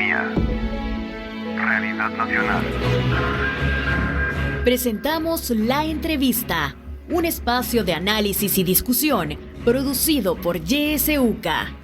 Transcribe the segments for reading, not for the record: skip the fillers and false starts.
sintonía. Realidad Nacional. Presentamos La Entrevista, un espacio de análisis y discusión producido por YSUCA.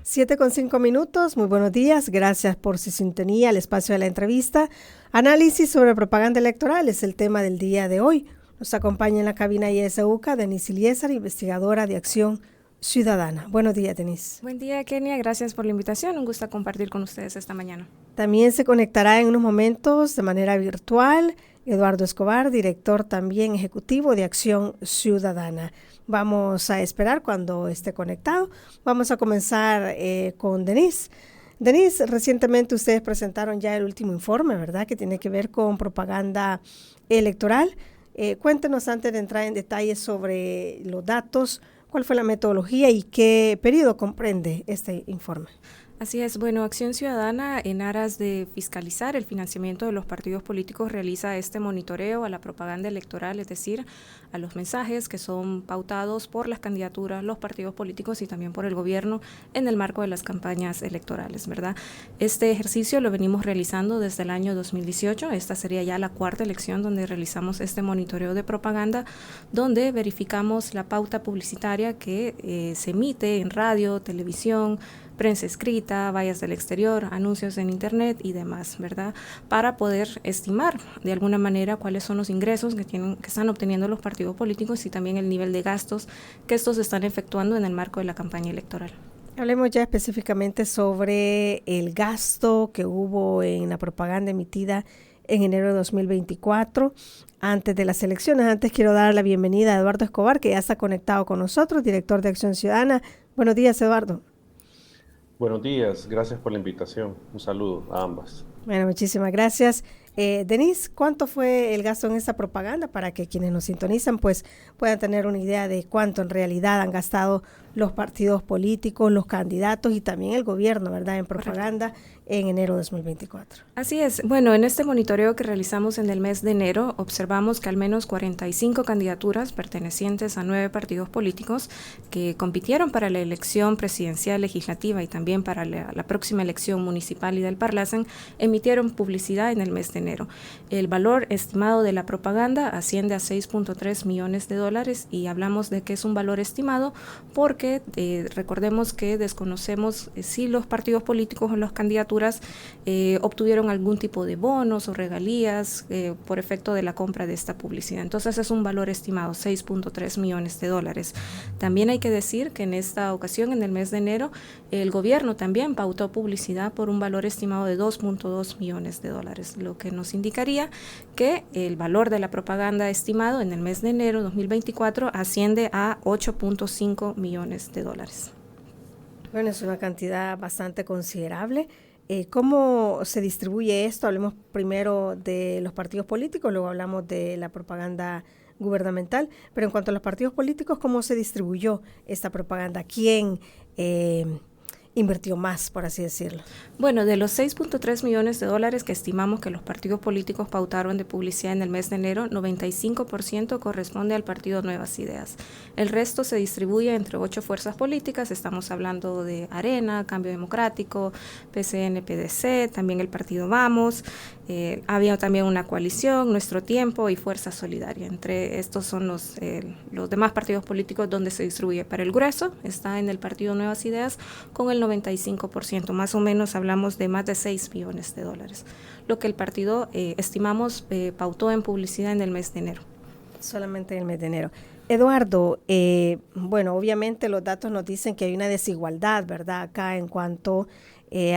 Siete con 5 minutos, muy buenos días, gracias por su sintonía al espacio de La Entrevista. Análisis sobre propaganda electoral es el tema del día de hoy. Nos acompaña en la cabina YSUCA Denise Iliesar, investigadora de Acción Ciudadana. Buenos días, Denise. Buen día, Kenia. Gracias por la invitación. Un gusto compartir con ustedes esta mañana. También se conectará en unos momentos de manera virtual Eduardo Escobar, director también ejecutivo de Acción Ciudadana. Vamos a esperar cuando esté conectado. Vamos a comenzar con Denise. Denise, recientemente ustedes presentaron ya el último informe, ¿verdad?, que tiene que ver con propaganda electoral. Cuéntenos antes de entrar en detalles sobre los datos, cuál fue la metodología y qué periodo comprende este informe. Así es. Bueno, Acción Ciudadana, en aras de fiscalizar el financiamiento de los partidos políticos, realiza este monitoreo a la propaganda electoral, es decir, a los mensajes que son pautados por las candidaturas, los partidos políticos y también por el gobierno en el marco de las campañas electorales, ¿verdad? Este ejercicio lo venimos realizando desde el año 2018. Esta sería ya la cuarta elección donde realizamos este monitoreo de propaganda, donde verificamos la pauta publicitaria que se emite en radio, televisión, prensa escrita, vallas del exterior, anuncios en internet y demás, ¿verdad? Para poder estimar de alguna manera cuáles son los ingresos que están obteniendo los partidos políticos y también el nivel de gastos que estos están efectuando en el marco de la campaña electoral. Hablemos ya específicamente sobre el gasto que hubo en la propaganda emitida en enero de 2024, antes de las elecciones. Antes quiero dar la bienvenida a Eduardo Escobar, que ya está conectado con nosotros, director de Acción Ciudadana. Buenos días, Eduardo. Buenos días, gracias por la invitación. Un saludo a ambas. Bueno, muchísimas gracias. Denise, ¿cuánto fue el gasto en esta propaganda para que quienes nos sintonizan pues puedan tener una idea de cuánto en realidad han gastado los partidos políticos, los candidatos y también el gobierno, ¿verdad?, en propaganda en enero de 2024. Así es. Bueno, en este monitoreo que realizamos en el mes de enero, observamos que al menos 45 candidaturas pertenecientes a 9 partidos políticos que compitieron para la elección presidencial, legislativa y también para la próxima elección municipal y del Parlacen, emitieron publicidad en el mes de enero. El valor estimado de la propaganda asciende a $6.3 millones y hablamos de que es un valor estimado porque recordemos que desconocemos si los partidos políticos o las candidaturas obtuvieron algún tipo de bonos o regalías por efecto de la compra de esta publicidad. Entonces es un valor estimado, $6.3 millones. También hay que decir que en esta ocasión, en el mes de enero, el gobierno también pautó publicidad por un valor estimado de $2.2 millones, lo que nos indicaría que el valor de la propaganda estimado en el mes de enero 2024 asciende a $8.5 millones. Bueno, es una cantidad bastante considerable. ¿Cómo se distribuye esto? Hablemos primero de los partidos políticos, luego hablamos de la propaganda gubernamental, pero en cuanto a los partidos políticos, ¿cómo se distribuyó esta propaganda? ¿Quién invirtió más, por así decirlo? Bueno, de los $6.3 millones que estimamos que los partidos políticos pautaron de publicidad en el mes de enero, 95% corresponde al partido Nuevas Ideas. El resto se distribuye entre 8 fuerzas políticas. Estamos hablando de Arena, Cambio Democrático, PCN, PDC, también el partido Vamos. Había también una coalición, Nuestro Tiempo y Fuerza Solidaria. Entre estos son los demás partidos políticos donde se distribuye. Para el grueso está en el partido Nuevas Ideas con el 95%, más o menos hablamos de más de $6 millones, lo que el partido estimamos pautó en publicidad en el mes de enero. Solamente en el mes de enero. Eduardo, bueno, obviamente los datos nos dicen que hay una desigualdad, ¿verdad?, acá en cuanto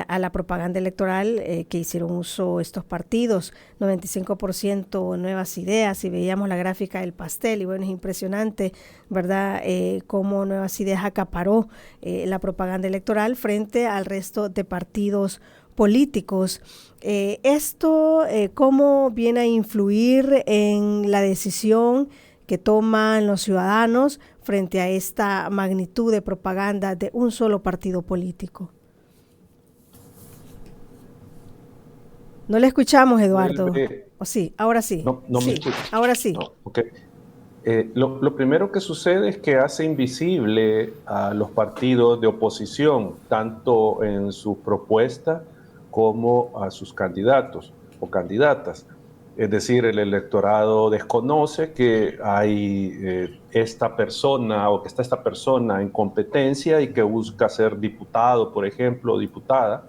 a la propaganda electoral que hicieron uso estos partidos, 95% Nuevas Ideas, y veíamos la gráfica del pastel, y bueno, es impresionante, ¿verdad?, cómo Nuevas Ideas acaparó la propaganda electoral frente al resto de partidos políticos. Esto, ¿cómo viene a influir en la decisión que toman los ciudadanos frente a esta magnitud de propaganda de un solo partido político? No le escuchamos, Eduardo. ¿O sí? Ahora sí. No sí, me escucho. ahora sí. No, okay. Lo primero que sucede es que hace invisible a los partidos de oposición, tanto en su propuesta como a sus candidatos o candidatas. Es decir, el electorado desconoce que hay esta persona o que está esta persona en competencia y que busca ser diputado, por ejemplo, o diputada.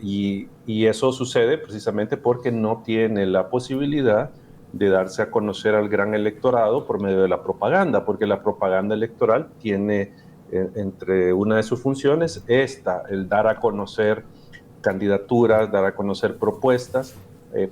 Y eso sucede precisamente porque no tiene la posibilidad de darse a conocer al gran electorado por medio de la propaganda, porque la propaganda electoral tiene entre una de sus funciones el dar a conocer candidaturas, dar a conocer propuestas,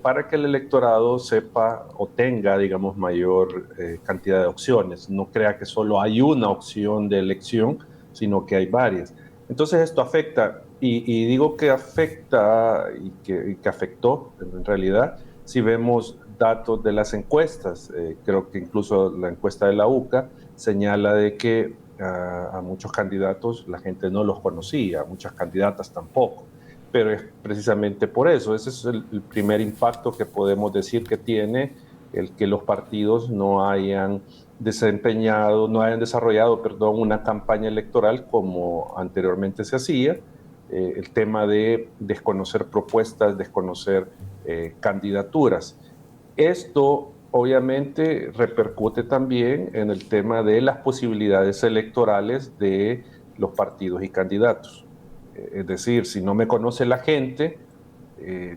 para que el electorado sepa o tenga, digamos, mayor cantidad de opciones. No crea que solo hay una opción de elección, sino que hay varias. Entonces esto afecta, y digo que afecta y que afectó en realidad, si vemos datos de las encuestas. Creo que incluso la encuesta de la UCA señala de que a muchos candidatos la gente no los conocía, a muchas candidatas tampoco. Pero es precisamente por eso. Ese es el primer impacto que podemos decir que tiene el que los partidos no hayan desarrollado, una campaña electoral como anteriormente se hacía. El tema de desconocer propuestas, desconocer candidaturas. Esto obviamente repercute también en el tema de las posibilidades electorales de los partidos y candidatos. Es decir, si no me conoce la gente,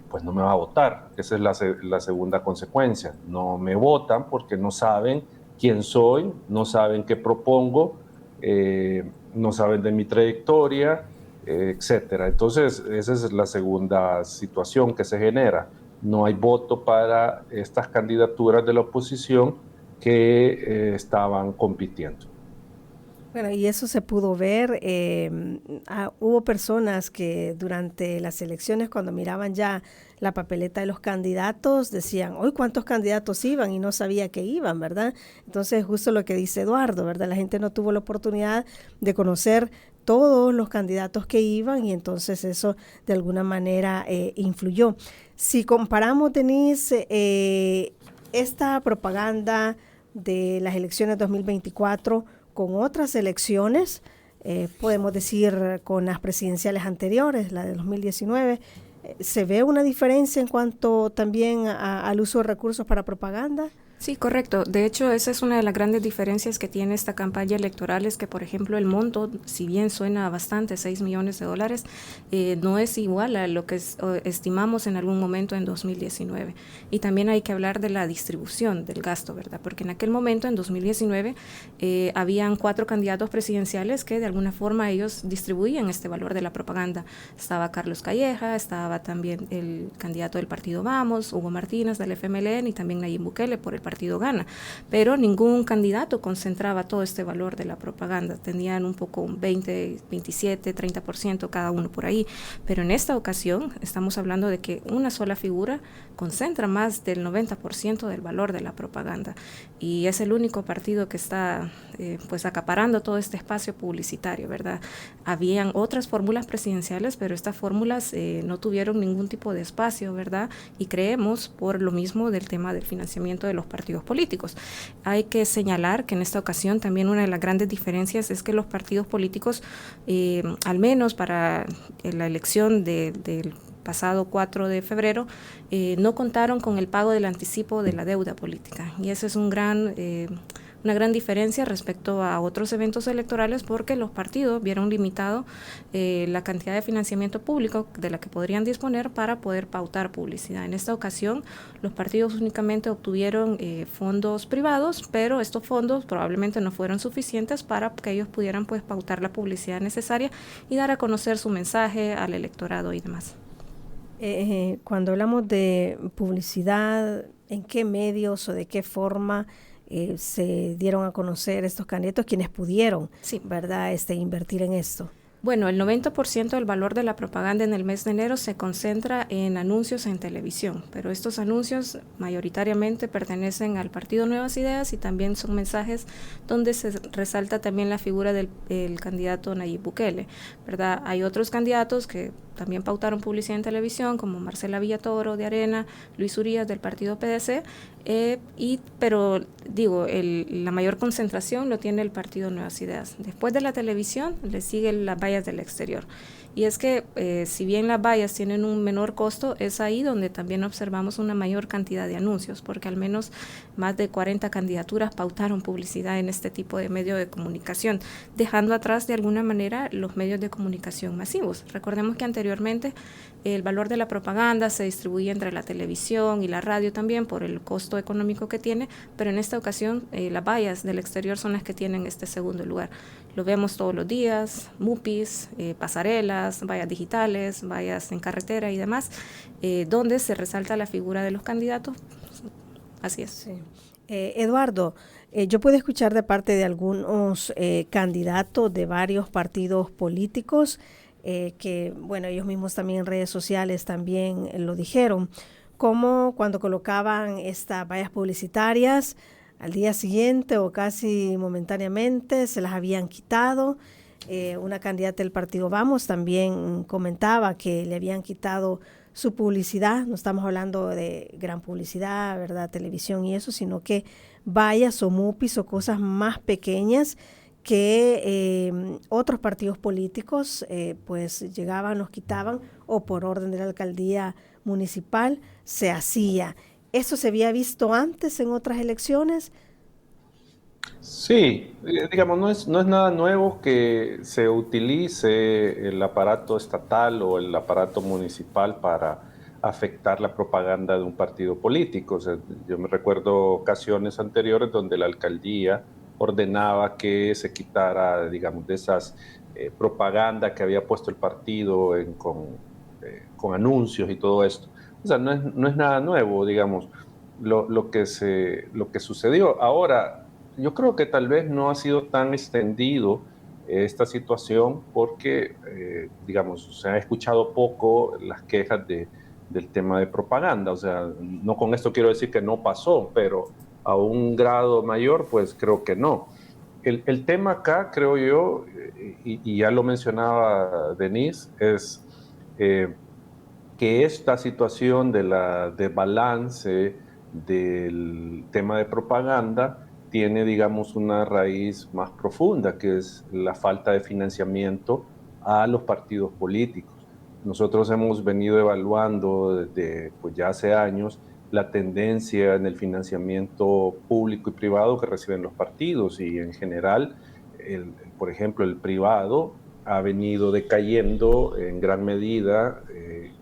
pues no me va a votar. Esa es la segunda consecuencia. No me votan porque no saben quién soy, no saben qué propongo, no saben de mi trayectoria, etcétera. Entonces, esa es la segunda situación que se genera. No hay voto para estas candidaturas de la oposición que estaban compitiendo. Bueno, y eso se pudo ver. Hubo personas que durante las elecciones, cuando miraban ya la papeleta de los candidatos, decían, hoy cuántos candidatos iban, y no sabía que iban, ¿verdad? Entonces, justo lo que dice Eduardo, ¿verdad? La gente no tuvo la oportunidad de conocer todos los candidatos que iban, y entonces eso de alguna manera influyó. Si comparamos, Denise, esta propaganda de las elecciones 2024 con otras elecciones, podemos decir con las presidenciales anteriores, la de 2019, ¿se ve una diferencia en cuanto también al uso de recursos para propaganda? Sí, correcto. De hecho, esa es una de las grandes diferencias que tiene esta campaña electoral, es que, por ejemplo, el monto, si bien suena bastante, $6 millones, no es igual a lo que estimamos en algún momento en 2019. Y también hay que hablar de la distribución del gasto, ¿verdad? Porque en aquel momento, en 2019, habían 4 candidatos presidenciales que de alguna forma ellos distribuían este valor de la propaganda. Estaba Carlos Calleja, estaba también el candidato del partido Vamos, Hugo Martínez del FMLN, y también Nayib Bukele por el partido Gana, pero ningún candidato concentraba todo este valor de la propaganda. Tenían un poco un 20, 27, 30% cada uno por ahí, pero en esta ocasión estamos hablando de que una sola figura concentra más del 90% del valor de la propaganda, y es el único partido que está pues acaparando todo este espacio publicitario, ¿verdad? Habían otras fórmulas presidenciales, pero estas fórmulas no tuvieron ningún tipo de espacio, ¿verdad? Y creemos por lo mismo del tema del financiamiento de los partidos políticos. Hay que señalar que en esta ocasión también una de las grandes diferencias es que los partidos políticos, al menos para la elección del pasado 4 de febrero, no contaron con el pago del anticipo de la deuda política, y eso es una gran diferencia respecto a otros eventos electorales, porque los partidos vieron limitado la cantidad de financiamiento público de la que podrían disponer para poder pautar publicidad. En esta ocasión, los partidos únicamente obtuvieron fondos privados, pero estos fondos probablemente no fueron suficientes para que ellos pudieran pues pautar la publicidad necesaria y dar a conocer su mensaje al electorado y demás. Cuando hablamos de publicidad, ¿en qué medios o de qué forma se dieron a conocer estos candidatos, quienes pudieron, sí, ¿verdad?, invertir en esto? Bueno, el 90% del valor de la propaganda en el mes de enero se concentra en anuncios en televisión, pero estos anuncios mayoritariamente pertenecen al partido Nuevas Ideas y también son mensajes donde se resalta también la figura del candidato Nayib Bukele, ¿verdad? Hay otros candidatos que también pautaron publicidad en televisión, como Marcela Villatoro de Arena, Luis Urías del partido PDC, Pero digo, la mayor concentración lo tiene el partido Nuevas Ideas. Después de la televisión le siguen las vallas del exterior. Y es que si bien las vallas tienen un menor costo, es ahí donde también observamos una mayor cantidad de anuncios, porque al menos más de 40 candidaturas pautaron publicidad en este tipo de medio de comunicación, dejando atrás de alguna manera los medios de comunicación masivos. Recordemos que anteriormente el valor de la propaganda se distribuye entre la televisión y la radio también por el costo económico que tiene, pero en esta ocasión las vallas del exterior son las que tienen este segundo lugar. Lo vemos todos los días, MUPIs, pasarelas, vallas digitales, vallas en carretera y demás, donde se resalta la figura de los candidatos. Así es. Sí. Eduardo, yo puedo escuchar de parte de algunos candidatos de varios partidos políticos que, bueno, ellos mismos también en redes sociales también lo dijeron, como cuando colocaban estas vallas publicitarias, al día siguiente o casi momentáneamente se las habían quitado. Una candidata del partido Vamos también comentaba que le habían quitado su publicidad. No estamos hablando de gran publicidad, ¿verdad? Televisión y eso, sino que vallas o MUPIs o cosas más pequeñas que otros partidos políticos pues llegaban, los quitaban o por orden de la alcaldía municipal se hacía. ¿Eso se había visto antes en otras elecciones? Sí, digamos, no es nada nuevo que se utilice el aparato estatal o el aparato municipal para afectar la propaganda de un partido político. O sea, yo me recuerdo ocasiones anteriores donde la alcaldía ordenaba que se quitara, digamos, de esas propaganda que había puesto el partido con anuncios y todo esto. O sea, no es nada nuevo, digamos, lo que sucedió. Ahora, yo creo que tal vez no ha sido tan extendido esta situación porque, digamos, se ha escuchado poco las quejas del tema de propaganda. O sea, no con esto quiero decir que no pasó, pero a un grado mayor, pues creo que no. El tema acá, creo yo, y ya lo mencionaba Denise, es que esta situación de balance del tema de propaganda tiene, digamos, una raíz más profunda, que es la falta de financiamiento a los partidos políticos. Nosotros hemos venido evaluando desde pues, ya hace años la tendencia en el financiamiento público y privado que reciben los partidos y en general, por ejemplo, el privado ha venido decayendo en gran medida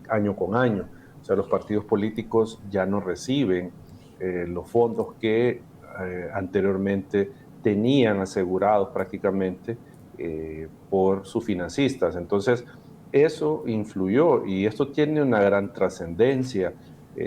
año con año. O sea, los partidos políticos ya no reciben los fondos que anteriormente tenían asegurados prácticamente por sus financistas. Entonces, eso influyó y esto tiene una gran trascendencia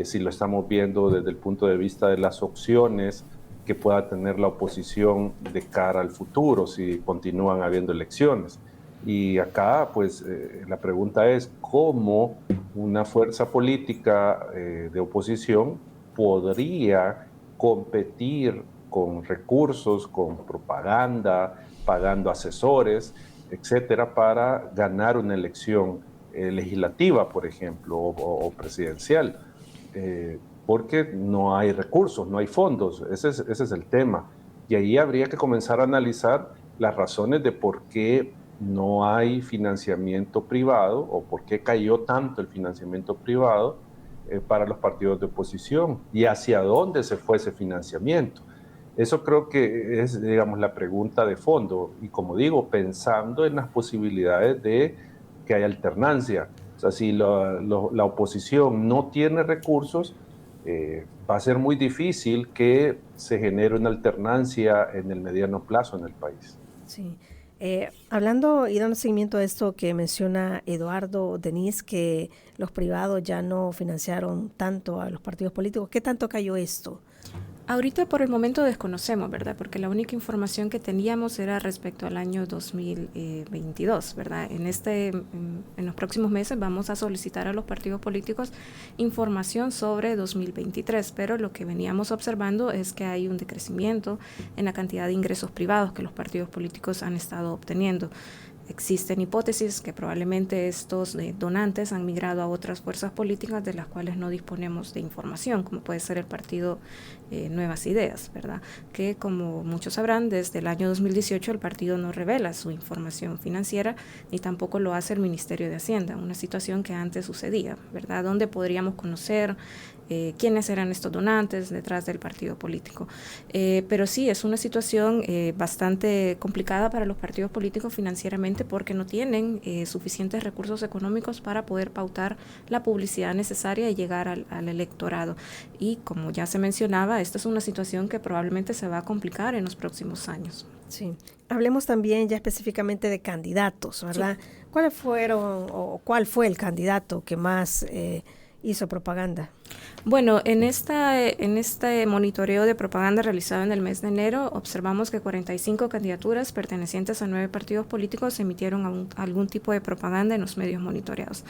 si lo estamos viendo desde el punto de vista de las opciones que pueda tener la oposición de cara al futuro si continúan habiendo elecciones. Y acá, pues, la pregunta es cómo una fuerza política de oposición podría competir con recursos, con propaganda, pagando asesores, etcétera, para ganar una elección legislativa, por ejemplo, o presidencial. Porque no hay recursos, no hay fondos, ese es el tema. Y ahí habría que comenzar a analizar las razones de por qué no hay financiamiento privado o por qué cayó tanto el financiamiento privado para los partidos de oposición y hacia dónde se fue ese financiamiento. Eso creo que es, digamos, la pregunta de fondo y como digo, pensando en las posibilidades de que haya alternancia. O sea, si la oposición no tiene recursos, va a ser muy difícil que se genere una alternancia en el mediano plazo en el país. Sí. Hablando y dando seguimiento a esto que menciona Eduardo, Denise, que los privados ya no financiaron tanto a los partidos políticos, ¿qué tanto cayó esto? Ahorita por el momento desconocemos, ¿verdad? Porque la única información que teníamos era respecto al año 2022, ¿verdad? En los próximos meses vamos a solicitar a los partidos políticos información sobre 2023, pero lo que veníamos observando es que hay un decrecimiento en la cantidad de ingresos privados que los partidos políticos han estado obteniendo. existen hipótesis que probablemente estos donantes han migrado a otras fuerzas políticas de las cuales no disponemos de información, como puede ser el partido Nuevas Ideas, ¿verdad? Que como muchos sabrán, desde el año 2018 el partido no revela su información financiera ni tampoco lo hace el Ministerio de Hacienda, una situación que antes sucedía, ¿verdad? Donde podríamos conocer quiénes eran estos donantes detrás del partido político. Pero sí, es una situación bastante complicada para los partidos políticos financieramente porque no tienen suficientes recursos económicos para poder pautar la publicidad necesaria y llegar al electorado. Y como ya se mencionaba, esta es una situación que probablemente se va a complicar en los próximos años. Sí. Hablemos también ya específicamente de candidatos, ¿verdad? Sí. ¿Cuáles fueron o cuál fue el candidato que más hizo propaganda? Bueno, en este monitoreo de propaganda realizado en el mes de enero, observamos que 45 candidaturas pertenecientes a 9 partidos políticos emitieron algún tipo de propaganda en los medios monitoreados.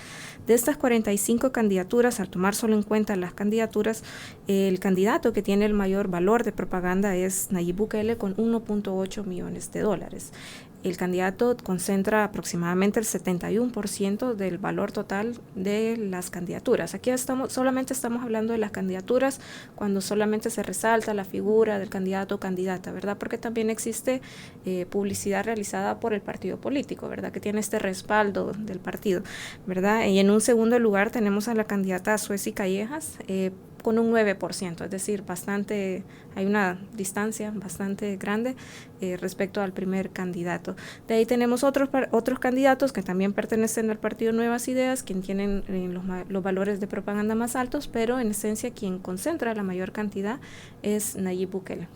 De estas 45 candidaturas, al tomar solo en cuenta las candidaturas, el candidato que tiene el mayor valor de propaganda es Nayib Bukele con $1.8 millones. El candidato concentra aproximadamente el 71% del valor total de las candidaturas. Aquí solamente estamos hablando de las candidaturas cuando solamente se resalta la figura del candidato o candidata, ¿verdad? Porque también existe publicidad realizada por el partido político, ¿verdad? Que tiene este respaldo del partido, ¿verdad? Y en un segundo lugar tenemos a la candidata Suezi Callejas, con un 9%, es decir, hay una distancia bastante grande respecto al primer candidato. De ahí tenemos otros candidatos que también pertenecen al partido Nuevas Ideas, quien tienen los valores de propaganda más altos, pero en esencia quien concentra la mayor cantidad es Nayib Bukele.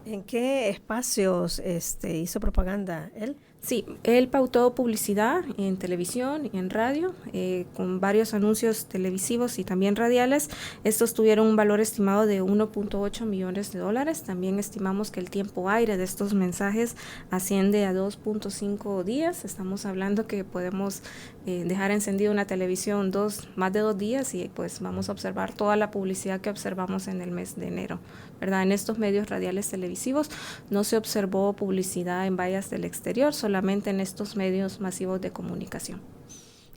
¿En qué espacios hizo propaganda él? Sí, él pautó publicidad en televisión y en radio, con varios anuncios televisivos y también radiales. Estos tuvieron un valor estimado de $1.8 millones. También estimamos que el tiempo aire de estos mensajes asciende a 2.5 días. Estamos hablando que podemos dejar encendida una televisión más de 2 días y pues vamos a observar toda la publicidad que observamos en el mes de enero, ¿verdad? En estos medios radiales televisivos no se observó publicidad en vallas del exterior, solamente en estos medios masivos de comunicación.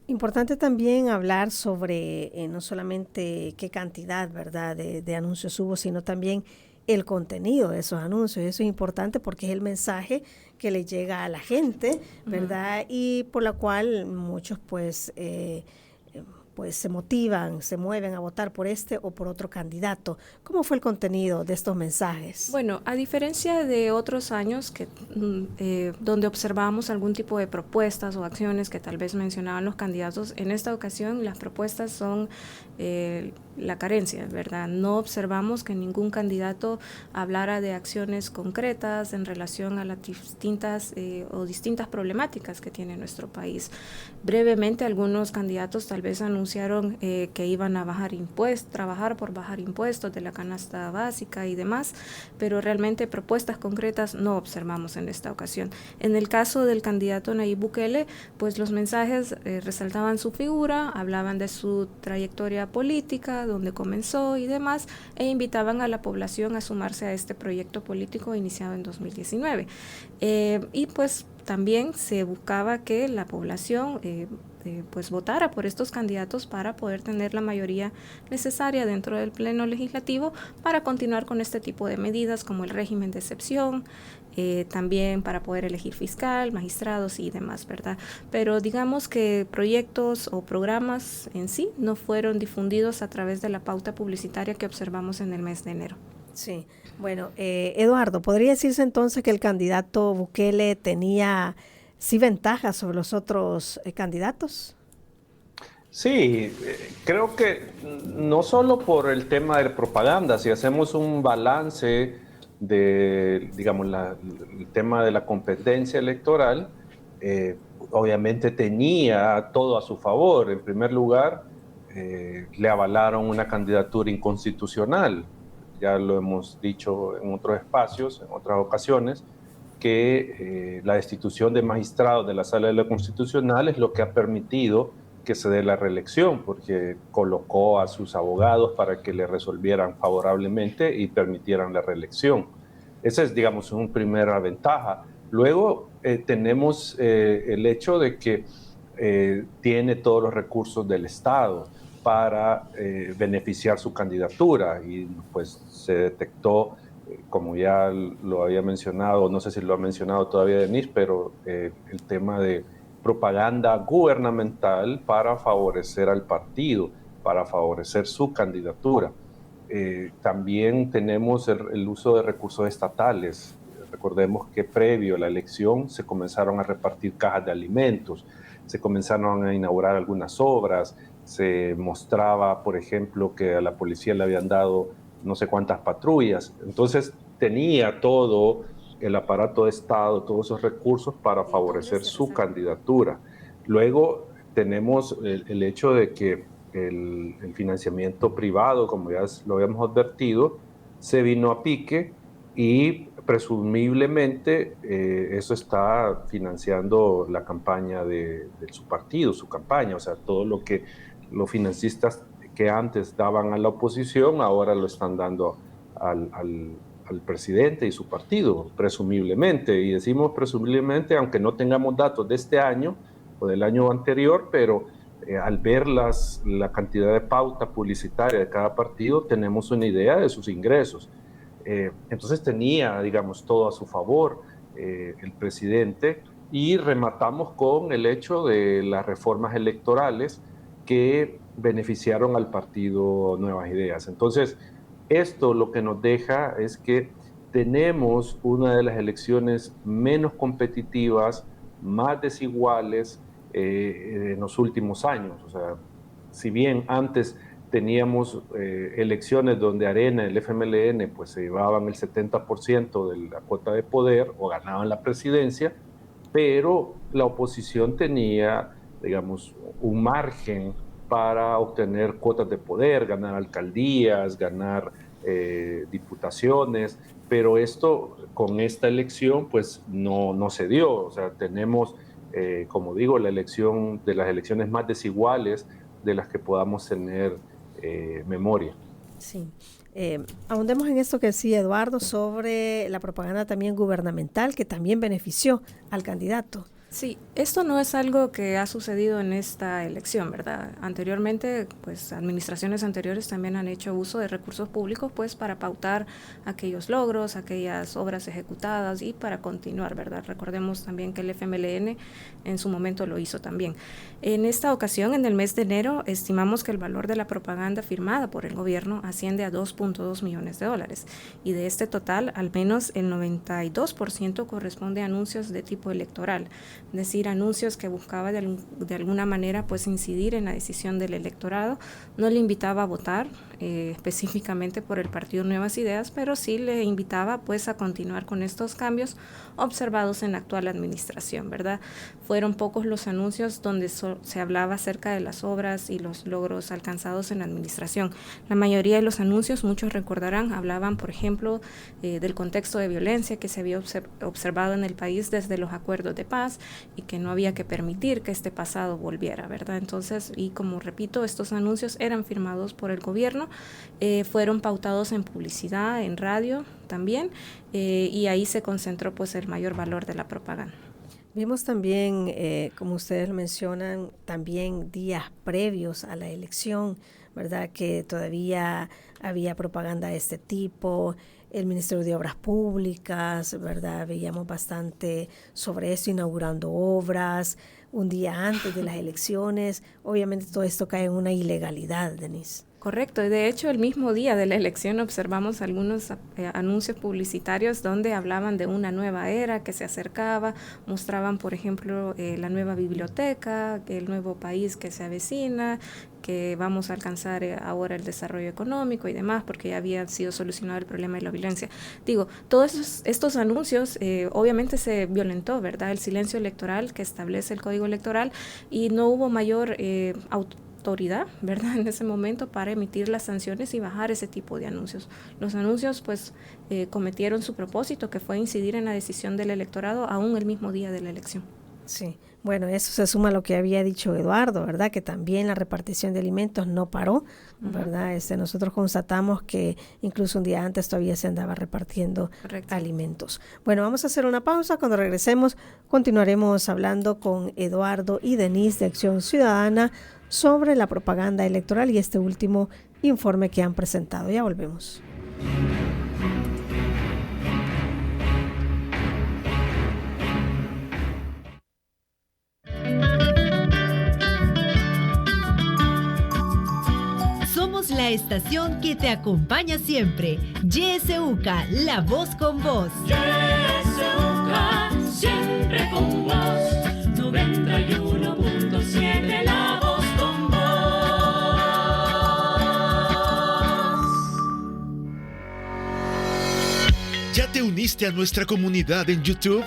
Importante también hablar sobre no solamente qué cantidad, ¿verdad?, de anuncios hubo, sino también el contenido de esos anuncios. Eso es importante porque es el mensaje que le llega a la gente, ¿verdad? Y por la cual muchos pues se motivan, se mueven a votar por este o por otro candidato. ¿Cómo fue el contenido de estos mensajes? Bueno, a diferencia de otros años donde observamos algún tipo de propuestas o acciones que tal vez mencionaban los candidatos, en esta ocasión las propuestas son la carencia, ¿verdad? No observamos que ningún candidato hablara de acciones concretas en relación a las distintas problemáticas que tiene nuestro país. Brevemente, algunos candidatos tal vez anunciaron que iban a trabajar por bajar impuestos de la canasta básica y demás, pero realmente propuestas concretas no observamos en esta ocasión. En el caso del candidato Nayib Bukele, pues los mensajes resaltaban su figura, hablaban de su trayectoria política, donde comenzó y demás, e invitaban a la población a sumarse a este proyecto político iniciado en 2019. Y pues también se buscaba que la población pues votara por estos candidatos para poder tener la mayoría necesaria dentro del pleno legislativo para continuar con este tipo de medidas como el régimen de excepción, también para poder elegir fiscal, magistrados y demás, ¿verdad? Pero digamos que proyectos o programas en sí no fueron difundidos a través de la pauta publicitaria que observamos en el mes de enero. Sí, bueno, Eduardo, ¿podría decirse entonces que el candidato Bukele tenía sí ventajas sobre los otros candidatos? Sí, creo que no solo por el tema de propaganda, si hacemos un balance de, digamos, el tema de la competencia electoral, obviamente tenía todo a su favor. En primer lugar, le avalaron una candidatura inconstitucional. Ya lo hemos dicho en otros espacios, en otras ocasiones, que la destitución de magistrados de la Sala de lo Constitucional es lo que ha permitido que se dé la reelección, porque colocó a sus abogados para que le resolvieran favorablemente y permitieran la reelección. Esa es, digamos, una primera ventaja. Luego tenemos el hecho de que tiene todos los recursos del Estado para beneficiar su candidatura y pues se detectó, como ya lo había mencionado, no sé si lo ha mencionado todavía Denise, pero el tema de propaganda gubernamental para favorecer al partido, para favorecer su candidatura. También tenemos el uso de recursos estatales. Recordemos que previo a la elección se comenzaron a repartir cajas de alimentos, se comenzaron a inaugurar algunas obras, se mostraba, por ejemplo, que a la policía le habían dado no sé cuántas patrullas. Entonces tenía todo el aparato de Estado, todos esos recursos para favorecer su candidatura. Luego tenemos el hecho de que el financiamiento privado, como ya lo habíamos advertido, se vino a pique y presumiblemente eso está financiando la campaña de su partido, su campaña, o sea, todo lo que los financistas que antes daban a la oposición, ahora lo están dando al presidente y su partido, presumiblemente. Y decimos presumiblemente, aunque no tengamos datos de este año o del año anterior, pero al ver la cantidad de pauta publicitaria de cada partido, tenemos una idea de sus ingresos. Entonces tenía, digamos, todo a su favor el presidente, y rematamos con el hecho de las reformas electorales que beneficiaron al partido Nuevas Ideas. Entonces, esto lo que nos deja es que tenemos una de las elecciones menos competitivas, más desiguales en los últimos años. O sea, si bien antes teníamos elecciones donde Arena, el FMLN, pues se llevaban el 70% de la cuota de poder o ganaban la presidencia, pero la oposición tenía, digamos, un margen para obtener cuotas de poder, ganar alcaldías, ganar diputaciones, pero esto con esta elección pues no se dio. O sea, tenemos, como digo, la elección de las elecciones más desiguales de las que podamos tener memoria. Sí. Ahondemos en esto que decía Eduardo sobre la propaganda también gubernamental que también benefició al candidato. Sí, esto no es algo que ha sucedido en esta elección, ¿verdad? Anteriormente, pues administraciones anteriores también han hecho uso de recursos públicos pues para pautar aquellos logros, aquellas obras ejecutadas y para continuar, ¿verdad? Recordemos también que el FMLN en su momento lo hizo también. En esta ocasión, en el mes de enero, estimamos que el valor de la propaganda firmada por el gobierno asciende a $2.2 millones y de este total, al menos el 92% corresponde a anuncios de tipo electoral, es decir, anuncios que buscaba de alguna manera pues incidir en la decisión del electorado. No le invitaba a votar específicamente por el partido Nuevas Ideas, pero sí le invitaba pues a continuar con estos cambios observados en la actual administración, ¿verdad? Fueron pocos los anuncios donde se hablaba acerca de las obras y los logros alcanzados en la administración. La mayoría de los anuncios, muchos recordarán, hablaban, por ejemplo, del contexto de violencia que se había observado en el país desde los acuerdos de paz y que no había que permitir que este pasado volviera, ¿verdad? Entonces, y como repito, estos anuncios eran firmados por el gobierno, fueron pautados en publicidad, en radio también, y ahí se concentró pues el mayor valor de la propaganda. Vimos también, como ustedes mencionan, también días previos a la elección, ¿verdad? Que todavía había propaganda de este tipo. El Ministerio de Obras Públicas, ¿verdad? Veíamos bastante sobre esto, inaugurando obras un día antes de las elecciones. Obviamente todo esto cae en una ilegalidad, Denise. Correcto, y de hecho el mismo día de la elección observamos algunos anuncios publicitarios donde hablaban de una nueva era que se acercaba, mostraban por ejemplo la nueva biblioteca, el nuevo país que se avecina, que vamos a alcanzar ahora el desarrollo económico y demás, porque ya había sido solucionado el problema de la violencia. Digo, todos estos anuncios obviamente se violentó, ¿verdad? El silencio electoral que establece el Código Electoral y no hubo mayor autoridad, ¿verdad? En ese momento para emitir las sanciones y bajar ese tipo de anuncios. Los anuncios pues cometieron su propósito, que fue incidir en la decisión del electorado aún el mismo día de la elección. Sí, bueno, eso se suma a lo que había dicho Eduardo, ¿verdad? Que también la repartición de alimentos no paró, ¿verdad? Nosotros constatamos que incluso un día antes todavía se andaba repartiendo alimentos. Bueno, vamos a hacer una pausa. Cuando regresemos continuaremos hablando con Eduardo y Denise de Acción Ciudadana sobre la propaganda electoral y este último informe que han presentado. Ya volvemos. Somos la estación que te acompaña siempre. YSUCA, la voz con vos. YSUCA, siempre con vos. 91.7, la voz con vos. ¿Ya te uniste a nuestra comunidad en YouTube?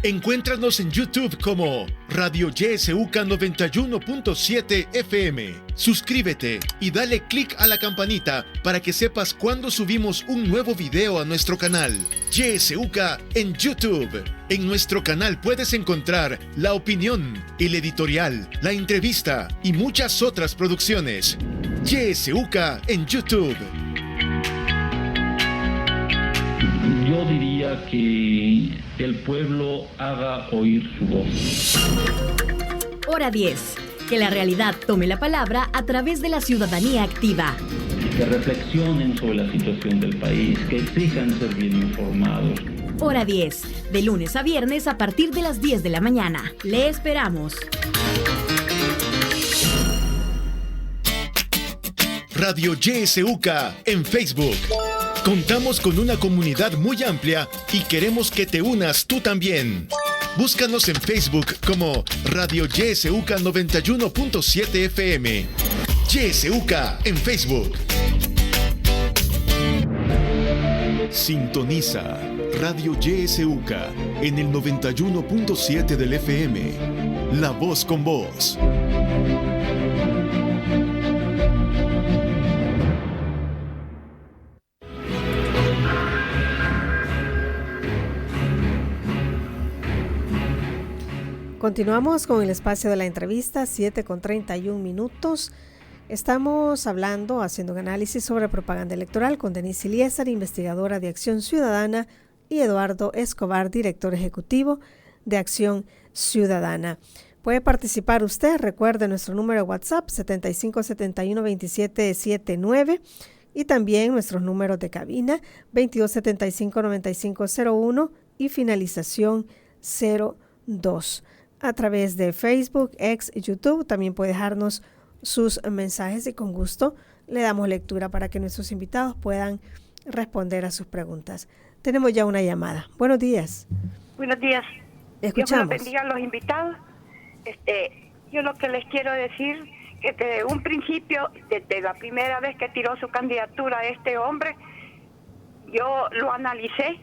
Encuéntranos en YouTube como Radio YSUCA 91.7 FM. Suscríbete y dale click a la campanita para que sepas cuando subimos un nuevo video a nuestro canal. YSUCA en YouTube. En nuestro canal puedes encontrar la opinión, el editorial, la entrevista y muchas otras producciones. YSUCA en YouTube. Yo diría que el pueblo haga oír su voz. Hora 10. Que la realidad tome la palabra a través de la ciudadanía activa. Que reflexionen sobre la situación del país, que exijan ser bien informados. Hora 10. De lunes a viernes a partir de las 10 de la mañana. Le esperamos. Radio YSUCA en Facebook. Contamos con una comunidad muy amplia y queremos que te unas tú también. Búscanos en Facebook como Radio YSUCA 91.7 FM. YSUCA en Facebook. Sintoniza Radio YSUCA en el 91.7 del FM. La voz con vos. Continuamos con el espacio de la entrevista, 7:31. Estamos haciendo un análisis sobre propaganda electoral con Denise Eliezer, investigadora de Acción Ciudadana, y Eduardo Escobar, director ejecutivo de Acción Ciudadana. Puede participar usted, recuerde nuestro número de WhatsApp 7571-2779 y también nuestros números de cabina 2275-9501 y finalización 02. A través de Facebook, X y YouTube también puede dejarnos sus mensajes y con gusto le damos lectura para que nuestros invitados puedan responder a sus preguntas. Tenemos ya una llamada. Buenos días. Buenos días. Escuchamos. Dios bendiga a los invitados. Yo lo que les quiero decir que desde un principio, desde la primera vez que tiró su candidatura a este hombre, yo lo analicé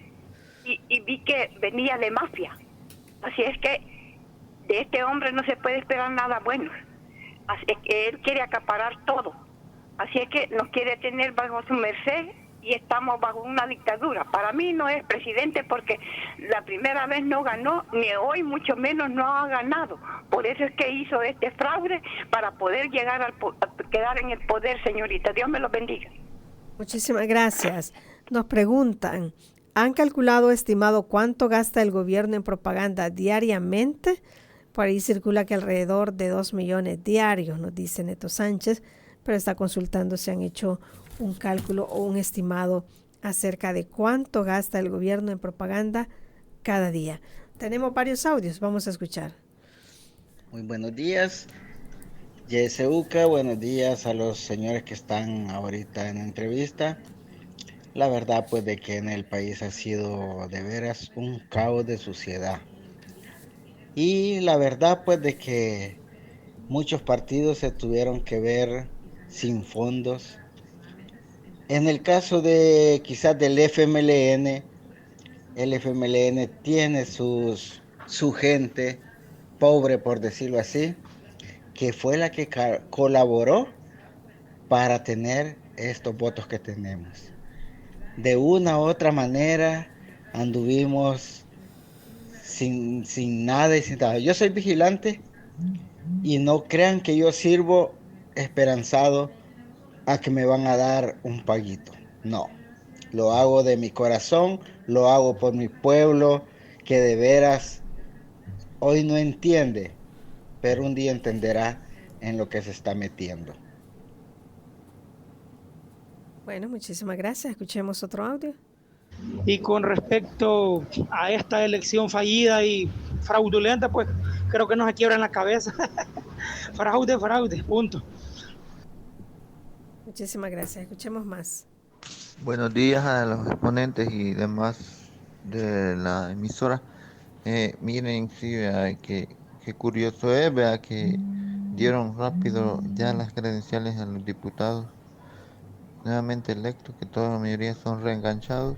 y vi que venía de mafia. Así es que de este hombre no se puede esperar nada bueno. Así es que él quiere acaparar todo. Así es que nos quiere tener bajo su merced y estamos bajo una dictadura. Para mí no es presidente porque la primera vez no ganó, ni hoy mucho menos no ha ganado. Por eso es que hizo este fraude para poder llegar a quedar en el poder, señorita. Dios me lo bendiga. Muchísimas gracias. Nos preguntan, ¿han calculado, estimado, cuánto gasta el gobierno en propaganda diariamente? Por ahí circula que alrededor de 2 millones diarios, nos dice Neto Sánchez, pero está consultando si han hecho un cálculo o un estimado acerca de cuánto gasta el gobierno en propaganda cada día. Tenemos varios audios, vamos a escuchar. Muy buenos días, YSUCA, buenos días a los señores que están ahorita en la entrevista. La verdad, pues, de que en el país ha sido de veras un caos de suciedad. Y la verdad, pues, de que muchos partidos se tuvieron que ver sin fondos. En el caso de quizás del FMLN, el FMLN tiene su gente pobre, por decirlo así, que fue la que colaboró para tener estos votos que tenemos. De una u otra manera anduvimos sin nada y sin nada. Yo soy vigilante y no crean que yo sirvo esperanzado a que me van a dar un paguito. No, lo hago de mi corazón, lo hago por mi pueblo, que de veras hoy no entiende, pero un día entenderá en lo que se está metiendo. Bueno, muchísimas gracias. Escuchemos otro audio. Y con respecto a esta elección fallida y fraudulenta, pues creo que no se quiebra en la cabeza. fraude, punto. Muchísimas gracias. Escuchemos más. Buenos días a los exponentes y demás de la emisora. Miren, sí, vea, qué curioso es, vea, que dieron rápido ya las credenciales a los diputados nuevamente electos, que toda la mayoría son reenganchados,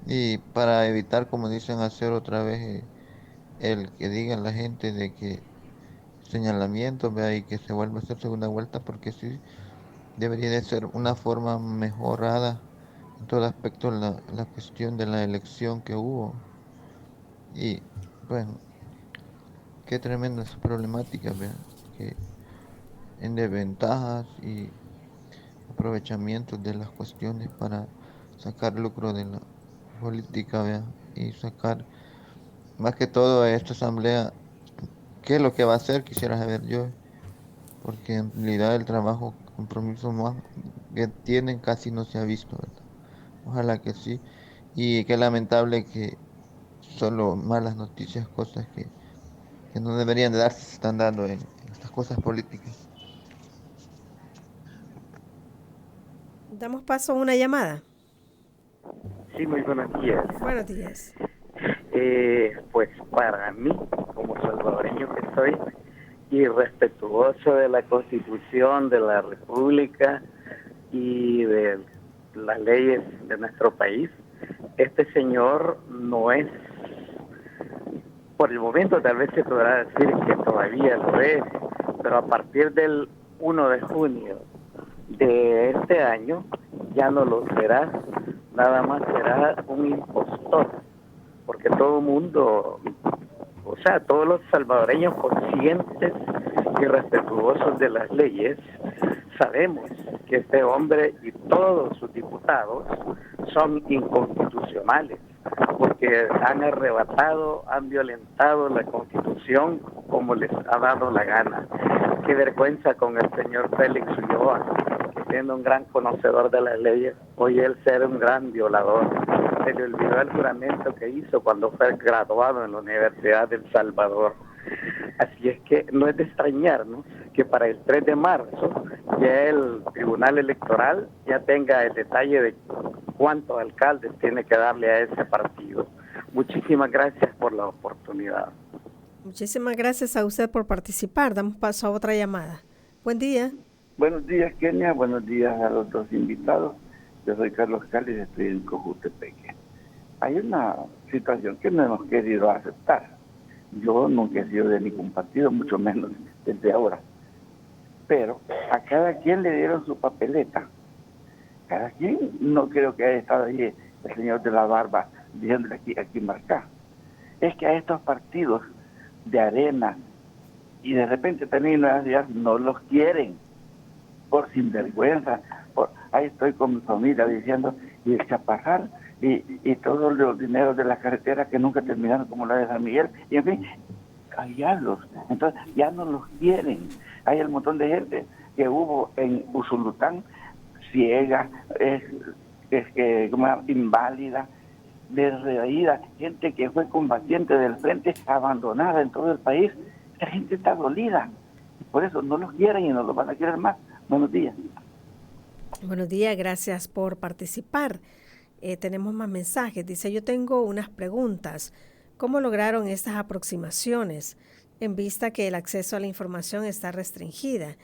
y para evitar, como dicen, hacer otra vez el que digan la gente de que señalamientos, vea, y que se vuelva a hacer segunda vuelta, porque sí debería de ser una forma mejorada en todo aspecto la cuestión de la elección que hubo. Y bueno, qué tremendas problemáticas, ¿verdad? Que en desventajas y aprovechamientos de las cuestiones para sacar lucro de la política, ¿verdad? Y sacar más que todo a esta asamblea qué es lo que va a hacer, quisiera saber yo, porque en realidad el trabajo, compromiso más que tienen casi no se ha visto, ¿verdad? Ojalá que sí. Y qué lamentable que solo malas noticias, cosas que no deberían de darse, se están dando en estas cosas políticas. Damos paso a una llamada. Sí, muy buenos días. Buenos días. Pues para mí, como salvadoreño que soy, y respetuoso de la Constitución de la República y de las leyes de nuestro país, este señor no es, por el momento tal vez se podrá decir que todavía lo es, pero a partir del 1 de junio de este año ya no lo será, nada más será un impostor, porque todo el mundo, o sea, todos los salvadoreños conscientes y respetuosos de las leyes, sabemos que este hombre y todos sus diputados son inconstitucionales, porque han arrebatado, han violentado la Constitución como les ha dado la gana. Qué vergüenza con el señor Félix Ulloa, que siendo un gran conocedor de las leyes, hoy él ser un gran violador. Se le olvidó el juramento que hizo cuando fue graduado en la Universidad de El Salvador. Así es que no es de extrañarnos que para el 3 de marzo ya el Tribunal Electoral ya tenga el detalle de cuántos alcaldes tiene que darle a ese partido. Muchísimas gracias por la oportunidad. Muchísimas gracias a usted por participar. Damos paso a otra llamada. Buen día. Buenos días, Kenia. Buenos días a los dos invitados. Yo soy Carlos Cáliz, estoy en Cojutepeque. Hay una situación que no hemos querido aceptar. Yo nunca he sido de ningún partido, mucho menos desde ahora. Pero a cada quien le dieron su papeleta. Cada quien, no creo que haya estado ahí el señor de la barba diciéndole aquí marcar. Es que a estos partidos de arena y de repente también Nueva Ciudad no los quieren por sinvergüenza. Ahí estoy con mi familia diciendo, y el chaparral y todos los dineros de la carretera que nunca terminaron como la de San Miguel, y en fin, callarlos. Entonces ya no los quieren. Hay el montón de gente que hubo en Usulután, ciega, inválida, desreída, gente que fue combatiente del frente, abandonada en todo el país. La gente está dolida. Por eso no los quieren y no los van a querer más. Buenos días. Buenos días, gracias por participar. Tenemos más mensajes. Dice, yo tengo unas preguntas. ¿Cómo lograron estas aproximaciones en vista que el acceso a la información está restringida?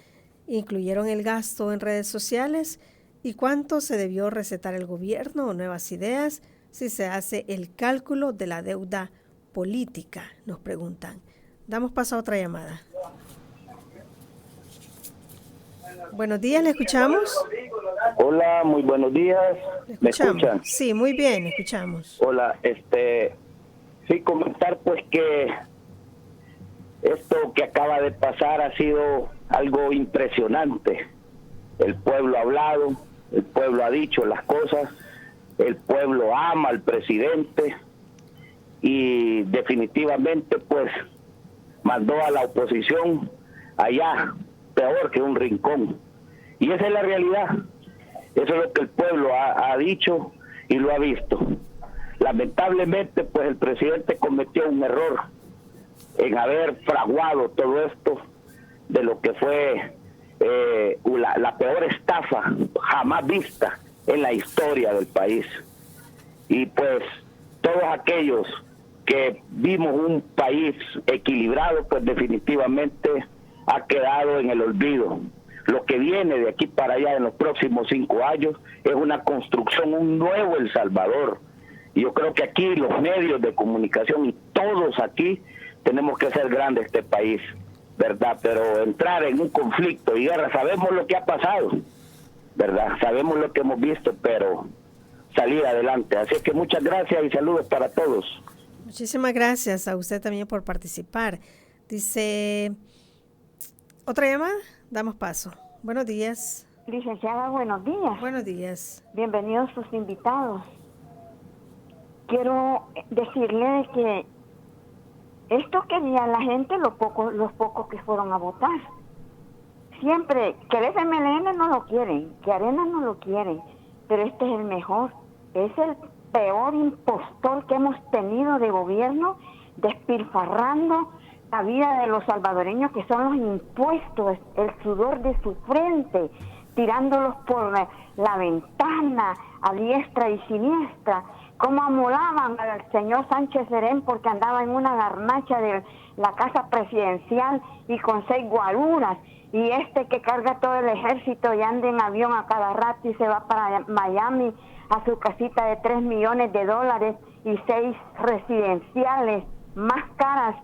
¿Incluyeron el gasto en redes sociales? ¿Y cuánto se debió recetar el gobierno o nuevas ideas si se hace el cálculo de la deuda política? Nos preguntan. Damos paso a otra llamada. Buenos días, ¿le escuchamos? Hola, muy buenos días. ¿Me escuchan? Sí, muy bien, escuchamos. Hola, Sí, comentar pues que esto que acaba de pasar ha sido algo impresionante. El pueblo ha hablado, el pueblo ha dicho las cosas, el pueblo ama al presidente y definitivamente pues mandó a la oposición allá, peor que un rincón. Y esa es la realidad. Eso es lo que el pueblo ha dicho y lo ha visto. Lamentablemente, pues el presidente cometió un error en haber fraguado todo esto de lo que fue la peor estafa jamás vista en la historia del país. Y pues todos aquellos que vimos un país equilibrado, pues definitivamente ha quedado en el olvido. Lo que viene de aquí para allá en los próximos 5 años es una construcción, un nuevo El Salvador. Y yo creo que aquí los medios de comunicación y todos aquí tenemos que hacer grande este país, ¿verdad? Pero entrar en un conflicto y guerra, sabemos lo que ha pasado, ¿verdad? Sabemos lo que hemos visto, pero salir adelante. Así que muchas gracias y saludos para todos. Muchísimas gracias a usted también por participar. Dice, ¿otra llamada? Damos paso. Buenos días. Licenciada, buenos días. Buenos días. Bienvenidos sus invitados. Quiero decirle que esto quería la gente, los pocos que fueron a votar. Siempre, que el FMLN no lo quieren, que Arena no lo quieren, pero este es el mejor. Es el peor impostor que hemos tenido de gobierno, despilfarrando la vida de los salvadoreños, que son los impuestos, el sudor de su frente, tirándolos por la ventana a diestra y siniestra. Cómo amolaban al señor Sánchez Serén porque andaba en una garnacha de la casa presidencial y con 6 guaruras, y que carga todo el ejército y anda en avión a cada rato y se va para Miami a su casita de $3 millones y 6 residenciales más caras,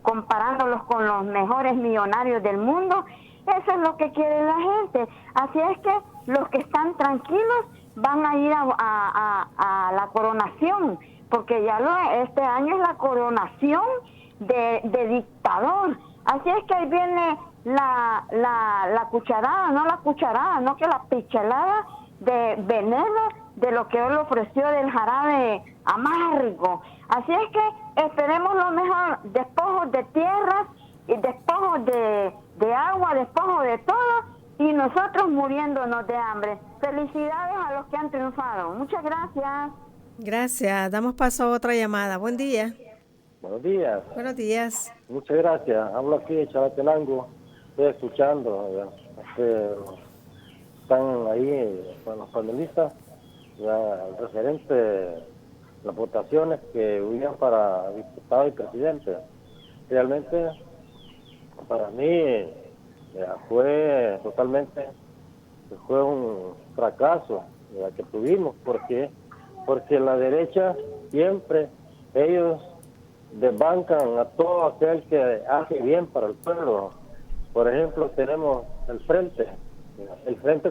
comparándolos con los mejores millonarios del mundo. Eso es lo que quiere la gente. Así es que los que están tranquilos van a ir a la coronación, porque ya este año es la coronación de dictador. Así es que ahí viene la cucharada, no que la pichelada de veneno de lo que él ofreció del jarabe amargo. Así es que esperemos lo mejor, despojos de tierras y despojos de agua, despojos de todo, y nosotros muriéndonos de hambre. Felicidades a los que han triunfado. Muchas gracias. Gracias. Damos paso a otra llamada. Buen día. Buenos días. Buenos días. Muchas gracias. Hablo aquí de Chalatenango. Estoy escuchando. Están ahí con los panelistas, referente las votaciones que hubieron para diputado y presidente. Realmente, para mí, fue un fracaso que tuvimos, porque la derecha siempre, ellos desbancan a todo aquel que hace bien para el pueblo. Por ejemplo, tenemos el Frente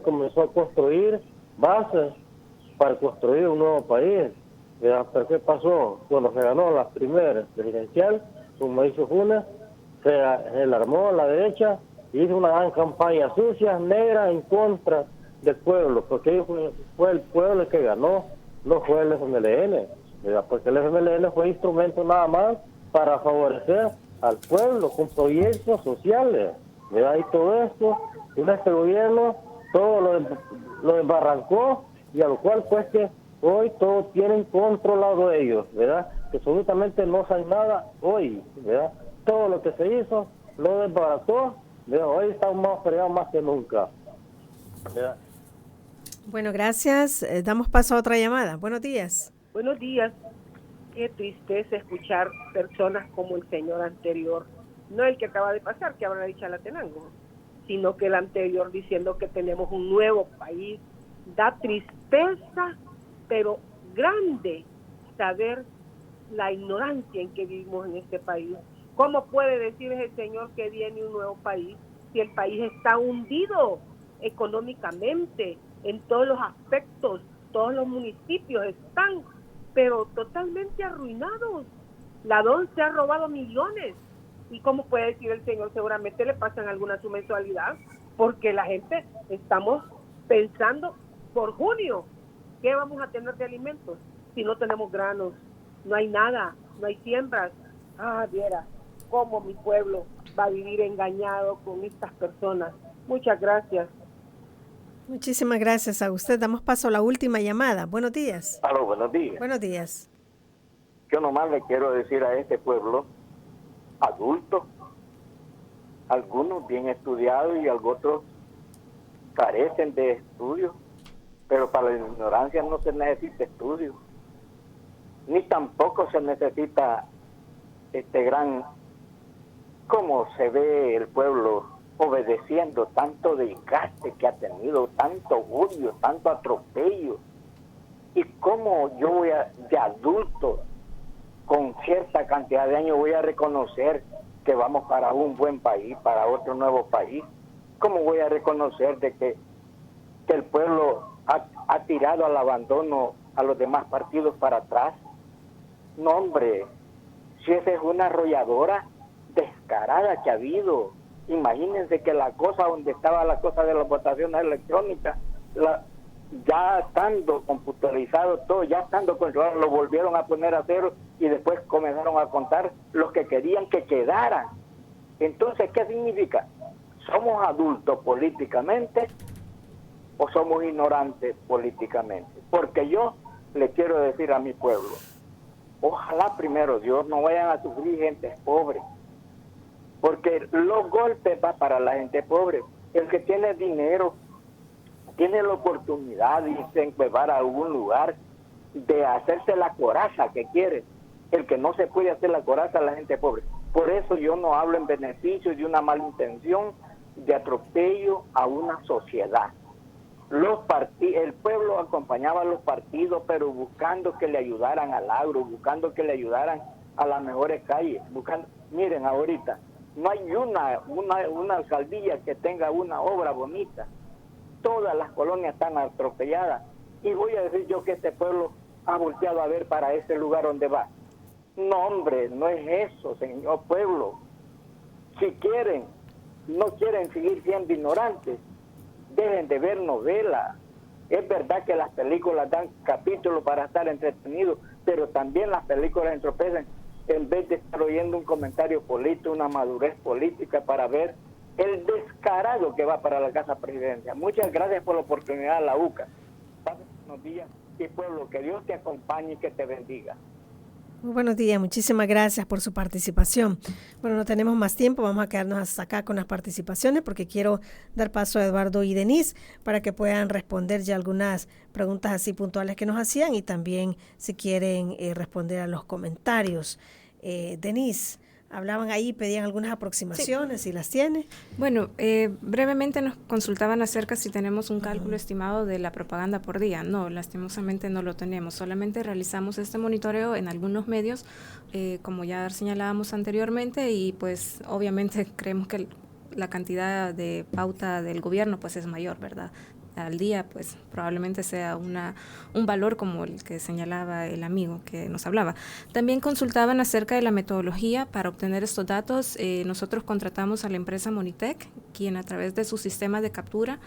comenzó a construir bases para construir un nuevo país. ¿Pero qué pasó? Cuando se ganó la primera presidencial, como hizo Funes, se alarmó la derecha y hizo una gran campaña sucia, negra, en contra del pueblo, porque fue el pueblo el que ganó, no fue el FMLN, ¿verdad? Porque el FMLN fue instrumento nada más para favorecer al pueblo con proyectos sociales, ¿verdad? Y todo esto, en este gobierno, todo lo desbarrancó, y a lo cual pues que hoy todo tienen controlado ellos, ¿verdad? Que absolutamente no saben nada hoy, ¿verdad? Todo lo que se hizo lo desbarató, ¿verdad? Hoy estamos más fregados más que nunca, ¿verdad? Bueno, gracias. Damos paso a otra llamada. Buenos días. Buenos días. Qué tristeza escuchar personas como el señor anterior, no el que acaba de pasar, que habla de Chalatenango, sino que el anterior diciendo que tenemos un nuevo país. Da tristeza, pero grande, saber la ignorancia en que vivimos en este país. ¿Cómo puede decir ese señor que viene un nuevo país si el país está hundido económicamente en todos los aspectos? Todos los municipios están, pero totalmente arruinados. La DON se ha robado millones. ¿Y cómo puede decir el señor? Seguramente le pasan alguna su mensualidad, porque la gente estamos pensando por junio, ¿qué vamos a tener de alimentos? Si no tenemos granos, no hay nada, no hay siembras. Viera cómo mi pueblo va a vivir engañado con estas personas. Muchas gracias. Muchísimas gracias a usted. Damos paso a la última llamada. Buenos días. Aló, buenos días. Buenos días. Yo nomás le quiero decir a este pueblo, adultos, algunos bien estudiados y otros carecen de estudios, pero para la ignorancia no se necesita estudio, ni tampoco se necesita este gran, cómo se ve el pueblo obedeciendo tanto desgaste que ha tenido, tanto odio, tanto atropello, y cómo yo voy de adulto, con cierta cantidad de años, voy a reconocer que vamos para un buen país, para otro nuevo país. ¿Cómo voy a reconocer de que el pueblo ha tirado al abandono a los demás partidos para atrás? No, hombre, si esa es una arrolladora descarada que ha habido. Imagínense que la cosa donde estaba la cosa de las votaciones electrónicas, ya estando computarizado todo, ya estando controlado, lo volvieron a poner a cero y después comenzaron a contar los que querían que quedaran. Entonces, ¿qué significa? ¿Somos adultos políticamente o somos ignorantes políticamente? Porque yo le quiero decir a mi pueblo, ojalá primero Dios no vayan a sufrir gente pobre, porque los golpes van para la gente pobre. El que tiene dinero tiene la oportunidad de irse a encuevar a algún lugar, de hacerse la coraza que quiere. El que no se puede hacer la coraza a la gente pobre. Por eso yo no hablo en beneficio de una mala intención, de atropello a una sociedad. El pueblo acompañaba a los partidos, pero buscando que le ayudaran al agro, buscando que le ayudaran a las mejores calles, miren ahorita, no hay una alcaldía que tenga una obra bonita. Todas las colonias están atropelladas. Y voy a decir yo que este pueblo ha volteado a ver para ese lugar donde va. No, hombre, no es eso, señor pueblo. Si no quieren seguir siendo ignorantes, dejen de ver novelas. Es verdad que las películas dan capítulos para estar entretenidos, pero también las películas entropecen en vez de estar oyendo un comentario político, una madurez política para ver el descarado que va para la Casa Presidencia. Muchas gracias por la oportunidad, la UCA. Buenos días y pueblo, que Dios te acompañe y que te bendiga. Muy buenos días, muchísimas gracias por su participación. Bueno, no tenemos más tiempo, vamos a quedarnos hasta acá con las participaciones porque quiero dar paso a Eduardo y Denise para que puedan responder ya algunas preguntas así puntuales que nos hacían y también si quieren responder a los comentarios. Denise, hablaban ahí, pedían algunas aproximaciones, si las tiene. Bueno, brevemente nos consultaban acerca si tenemos un cálculo estimado de la propaganda por día. No, lastimosamente no lo tenemos. Solamente realizamos este monitoreo en algunos medios, como ya señalábamos anteriormente, y pues obviamente creemos que la cantidad de pauta del gobierno pues es mayor, ¿verdad? Al día, pues probablemente sea un valor como el que señalaba el amigo que nos hablaba. También consultaban acerca de la metodología para obtener estos datos. Nosotros contratamos a la empresa Monitec, quien a través de su sistema de captura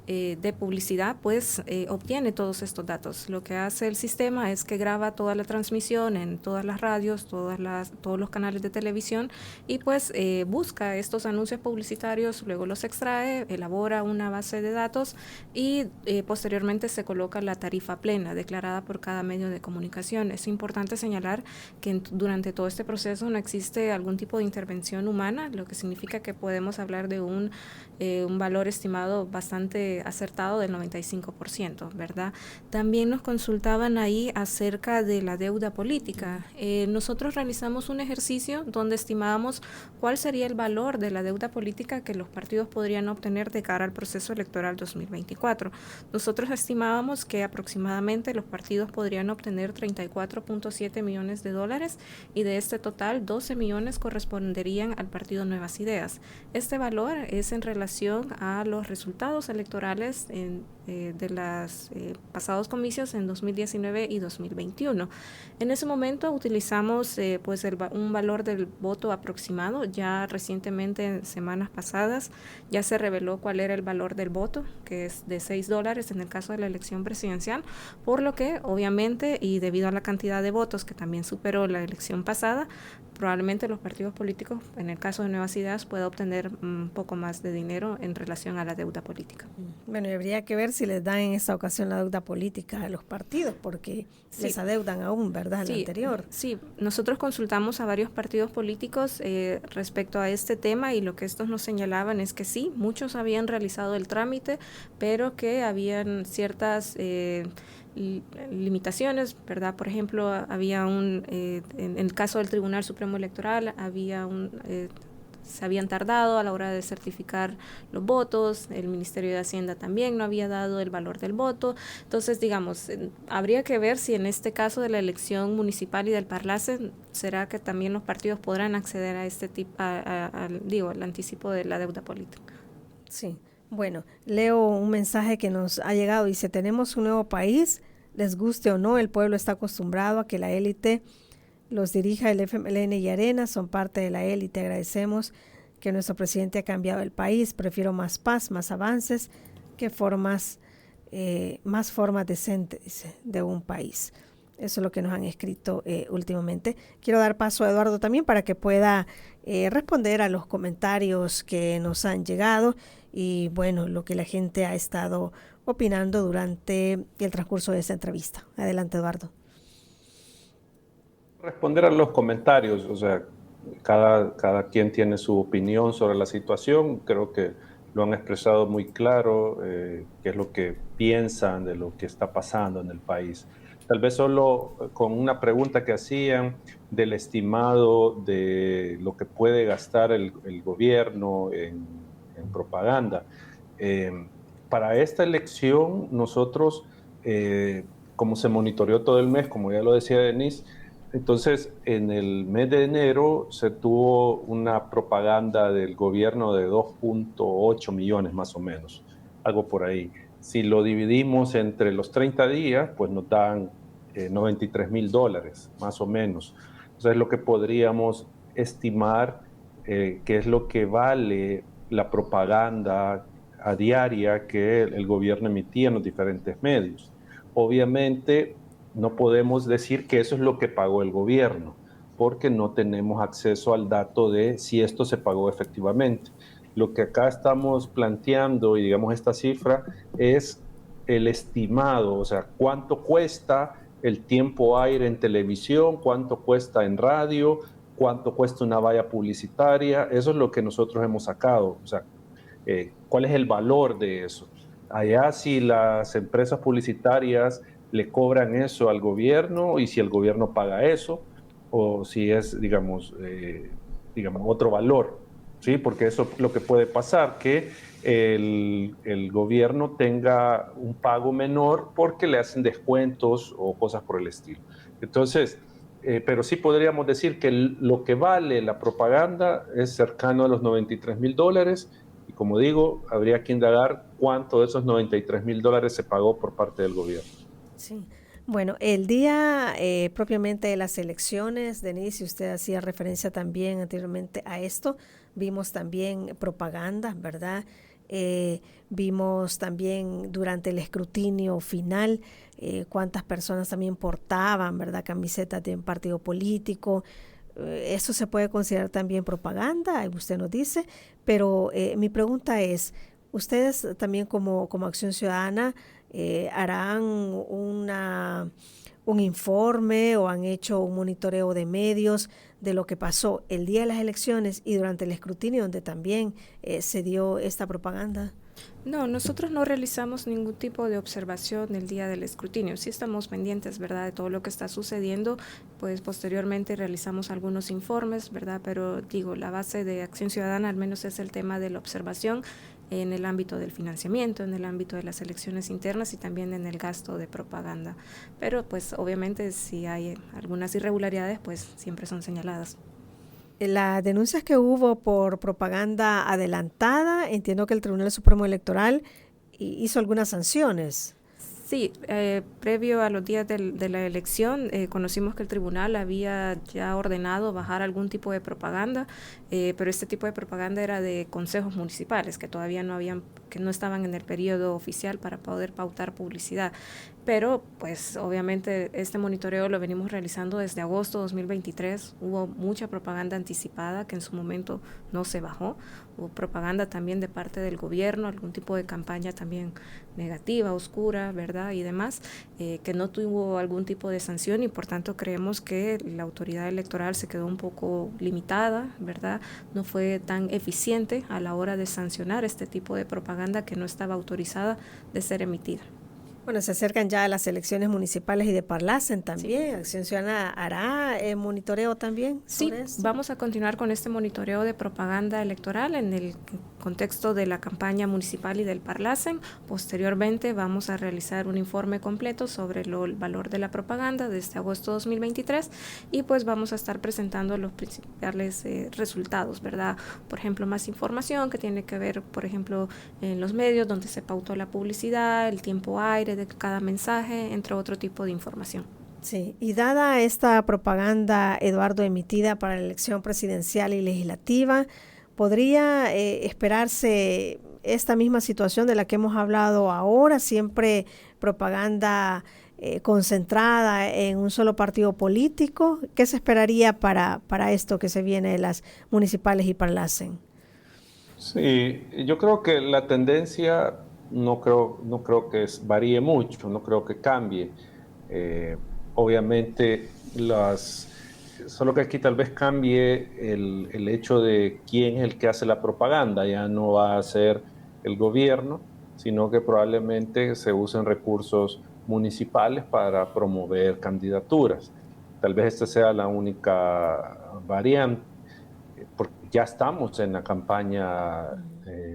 de publicidad, pues obtiene todos estos datos. Lo que hace el sistema es que graba toda la transmisión en todas las radios, todos los canales de televisión y pues busca estos anuncios publicitarios, luego los extrae, elabora una base de datos y posteriormente se coloca la tarifa plena declarada por cada medio de comunicación. Es importante señalar que durante todo este proceso no existe algún tipo de intervención humana, lo que significa que podemos hablar de un valor estimado bastante acertado del 95%, ¿verdad? También nos consultaban ahí acerca de la deuda política. Nosotros realizamos un ejercicio donde estimábamos cuál sería el valor de la deuda política que los partidos podrían obtener de cara al proceso electoral 2024. 2024. Nosotros estimábamos que aproximadamente los partidos podrían obtener 34.7 millones de dólares y de este total 12 millones corresponderían al partido Nuevas Ideas. Este valor es en relación a los resultados electorales de los pasados comicios en 2019 y 2021. En ese momento utilizamos un valor del voto aproximado. Ya recientemente, en semanas pasadas, ya se reveló cuál era el valor del voto, que es de $6 en el caso de la elección presidencial, por lo que obviamente, y debido a la cantidad de votos que también superó la elección pasada, probablemente los partidos políticos, en el caso de Nuevas Ideas, pueda obtener un poco más de dinero en relación a la deuda política. Bueno, y habría que ver si les dan en esta ocasión la deuda política a los partidos, porque les adeudan aún, ¿verdad?, al anterior. Sí, nosotros consultamos a varios partidos políticos respecto a este tema, y lo que estos nos señalaban es que sí, muchos habían realizado el trámite, pero que habían ciertas limitaciones, ¿verdad? Por ejemplo, había en el caso del Tribunal Supremo Electoral, se habían tardado a la hora de certificar los votos, el Ministerio de Hacienda también no había dado el valor del voto. Entonces, digamos, habría que ver si en este caso de la elección municipal y del Parlace, será que también los partidos podrán acceder a este tipo, al anticipo de la deuda política. Sí. Bueno, leo un mensaje que nos ha llegado. Dice: tenemos un nuevo país, les guste o no, el pueblo está acostumbrado a que la élite los dirija. El FMLN y Arena son parte de la élite. Agradecemos que nuestro presidente ha cambiado el país. Prefiero más paz, más avances que más formas decentes, dice, de un país. Eso es lo que nos han escrito últimamente. Quiero dar paso a Eduardo también para que pueda responder a los comentarios que nos han llegado y, bueno, lo que la gente ha estado opinando durante el transcurso de esta entrevista. Adelante, Eduardo. Responder a los comentarios, o sea, cada quien tiene su opinión sobre la situación. Creo que lo han expresado muy claro, qué es lo que piensan de lo que está pasando en el país. Tal vez solo con una pregunta que hacían del estimado de lo que puede gastar el gobierno en propaganda. Para esta elección, nosotros, como se monitoreó todo el mes, como ya lo decía Denise, entonces en el mes de enero se tuvo una propaganda del gobierno de 2.8 millones más o menos, algo por ahí. Si lo dividimos entre los 30 días, pues nos dan $93,000 más o menos. Entonces lo que podríamos estimar que es lo que vale la propaganda a diaria que el gobierno emitía en los diferentes medios. Obviamente no podemos decir que eso es lo que pagó el gobierno, porque no tenemos acceso al dato de si esto se pagó efectivamente. Lo que acá estamos planteando, y digamos esta cifra, es el estimado, o sea, cuánto cuesta el tiempo aire en televisión, cuánto cuesta en radio, cuánto cuesta una valla publicitaria. Eso es lo que nosotros hemos sacado, o sea, cuál es el valor de eso. Allá, si las empresas publicitarias le cobran eso al gobierno y si el gobierno paga eso, o si es, digamos, otro valor, ¿sí? Porque eso es lo que puede pasar, que el gobierno tenga un pago menor porque le hacen descuentos o cosas por el estilo. Entonces, pero sí podríamos decir que lo que vale la propaganda es cercano a los $93,000, y como digo, habría que indagar cuánto de esos $93,000 se pagó por parte del gobierno. Sí. Bueno, el día propiamente de las elecciones, Denise, usted hacía referencia también anteriormente a esto, vimos también propaganda, ¿verdad? Vimos también durante el escrutinio final cuántas personas también portaban, ¿verdad?, camisetas de un partido político. Eso se puede considerar también propaganda, usted nos dice, pero mi pregunta es, ustedes también como Acción Ciudadana harán un informe o han hecho un monitoreo de medios de lo que pasó el día de las elecciones y durante el escrutinio, donde también se dio esta propaganda. No, nosotros no realizamos ningún tipo de observación el día del escrutinio. Sí estamos pendientes, ¿verdad?, de todo lo que está sucediendo, pues posteriormente realizamos algunos informes, ¿verdad?, pero digo, la base de Acción Ciudadana al menos es el tema de la observación en el ámbito del financiamiento, en el ámbito de las elecciones internas y también en el gasto de propaganda. Pero pues obviamente si hay algunas irregularidades, pues siempre son señaladas. Las denuncias que hubo por propaganda adelantada, entiendo que el Tribunal Supremo Electoral hizo algunas sanciones. Sí, previo a los días de la elección conocimos que el tribunal había ya ordenado bajar algún tipo de propaganda, pero este tipo de propaganda era de consejos municipales que todavía que no estaban en el periodo oficial para poder pautar publicidad. Pero pues obviamente este monitoreo lo venimos realizando desde agosto de 2023. Hubo mucha propaganda anticipada que en su momento no se bajó. Hubo propaganda también de parte del gobierno, algún tipo de campaña también negativa, oscura, ¿verdad? Y demás, que no tuvo algún tipo de sanción y por tanto creemos que la autoridad electoral se quedó un poco limitada, ¿verdad? No fue tan eficiente a la hora de sancionar este tipo de propaganda que no estaba autorizada de ser emitida. Bueno, se acercan ya las elecciones municipales y de Parlacen también. Sí. Acción Ciudadana hará monitoreo también. Sí, vamos a continuar con este monitoreo de propaganda electoral en el contexto de la campaña municipal y del Parlacen. Posteriormente vamos a realizar un informe completo sobre el valor de la propaganda desde agosto de 2023 y pues vamos a estar presentando los principales resultados, ¿verdad? Por ejemplo, más información que tiene que ver, por ejemplo, en los medios donde se pautó la publicidad, el tiempo aire de cada mensaje, entre otro tipo de información. Sí, y dada esta propaganda, Eduardo, emitida para la elección presidencial y legislativa, ¿podría esperarse esta misma situación de la que hemos hablado ahora, siempre propaganda concentrada en un solo partido político? ¿Qué se esperaría para esto que se viene de las municipales y Parlacen? Sí, yo creo que la tendencia no creo que varíe mucho, no creo que cambie. Obviamente, solo que aquí tal vez cambie el hecho de quién es el que hace la propaganda. Ya no va a ser el gobierno, sino que probablemente se usen recursos municipales para promover candidaturas. Tal vez esta sea la única variante, porque ya estamos en la campaña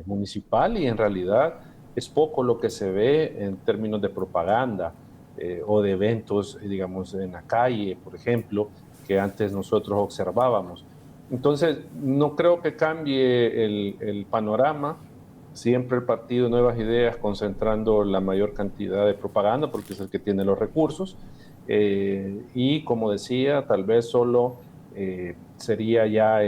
municipal y en realidad es poco lo que se ve en términos de propaganda o de eventos, digamos, en la calle, por ejemplo, que antes nosotros observábamos. Entonces, no creo que cambie el panorama. Siempre el partido Nuevas Ideas concentrando la mayor cantidad de propaganda porque es el que tiene los recursos. Y como decía, tal vez solo sería ya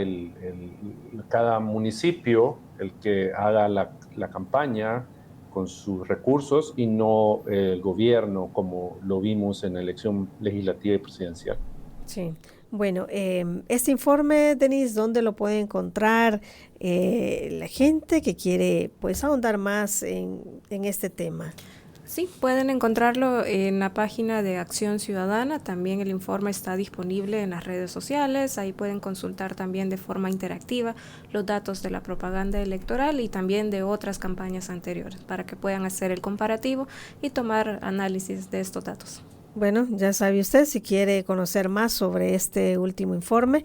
cada municipio el que haga la campaña con sus recursos y no el gobierno como lo vimos en la elección legislativa y presidencial. Sí, bueno, este informe, Denise, ¿dónde lo puede encontrar la gente que quiere pues ahondar más en este tema? Sí, pueden encontrarlo en la página de Acción Ciudadana. También el informe está disponible en las redes sociales. Ahí pueden consultar también de forma interactiva los datos de la propaganda electoral y también de otras campañas anteriores para que puedan hacer el comparativo y tomar análisis de estos datos. Bueno, ya sabe usted, si quiere conocer más sobre este último informe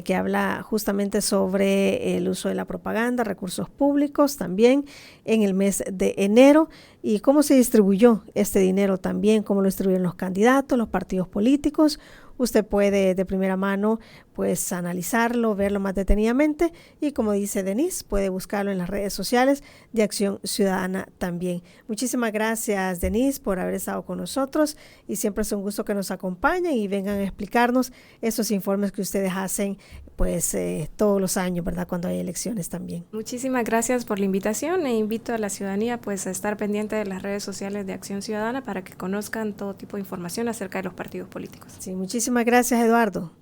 que habla justamente sobre el uso de la propaganda, recursos públicos también en el mes de enero y cómo se distribuyó este dinero también, cómo lo distribuyen los candidatos, los partidos políticos. Usted puede de primera mano pues analizarlo, verlo más detenidamente y como dice Denise, puede buscarlo en las redes sociales de Acción Ciudadana también. Muchísimas gracias, Denise, por haber estado con nosotros y siempre es un gusto que nos acompañen y vengan a explicarnos esos informes que ustedes hacen pues todos los años, ¿verdad? Cuando hay elecciones también. Muchísimas gracias por la invitación e invito a la ciudadanía pues a estar pendiente de las redes sociales de Acción Ciudadana para que conozcan todo tipo de información acerca de los partidos políticos. Sí, muchísimas gracias, Eduardo.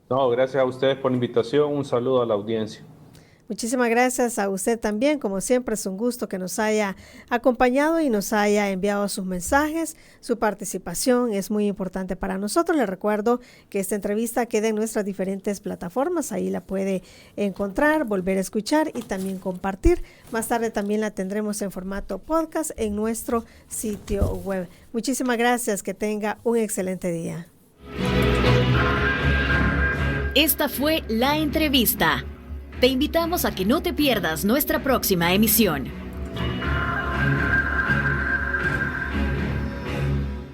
No, gracias a ustedes por la invitación. Un saludo a la audiencia. Muchísimas gracias a usted también. Como siempre, es un gusto que nos haya acompañado y nos haya enviado sus mensajes. Su participación es muy importante para nosotros. Les recuerdo que esta entrevista queda en nuestras diferentes plataformas. Ahí la puede encontrar, volver a escuchar y también compartir. Más tarde también la tendremos en formato podcast en nuestro sitio web. Muchísimas gracias. Que tenga un excelente día. Esta fue La Entrevista, Te invitamos a que no te pierdas nuestra próxima emisión.